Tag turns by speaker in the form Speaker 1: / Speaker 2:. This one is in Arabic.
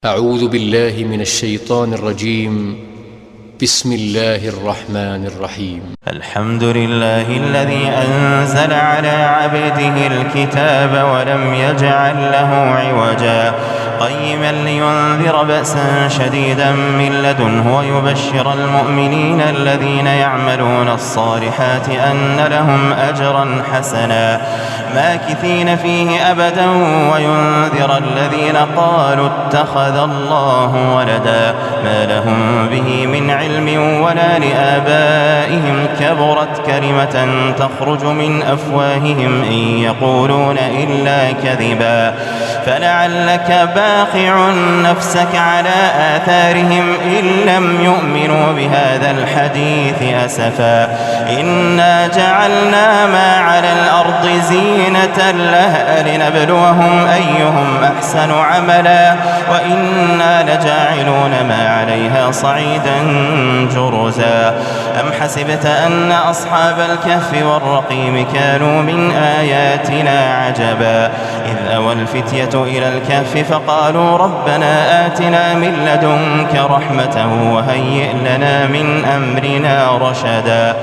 Speaker 1: أعوذ بالله من الشيطان الرجيم. بسم الله الرحمن الرحيم.
Speaker 2: الحمد لله الذي أنزل على عبده الكتاب ولم يجعل له عوجا قيما لينذر بأسا شديدا من لدنه ويبشر المؤمنين الذين يعملون الصالحات أن لهم أجرا حسنا ماكثين فيه أبدا وينذر الذين قالوا اتخذ الله ولدا ما لهم به من علم ولا لآبائهم كبرت كلمة تخرج من أفواههم إن يقولون إلا كذبا فلعلك باخع نفسك على آثارهم إن لم يؤمنوا بهذا الحديث أسفا إنا جعلنا ما على الأرض زينة لها لنبلوهم أيهم أحسن عملا وإنا لجاعلون ما عليها صعيدا جرزا أم حسبت أن أصحاب الكهف والرقيم كانوا من آياتنا عجبا إذ أوى الفتية إلى الكهف فقالوا ربنا آتنا من لدنك رحمة وهيئ لنا من أمرنا رشدا.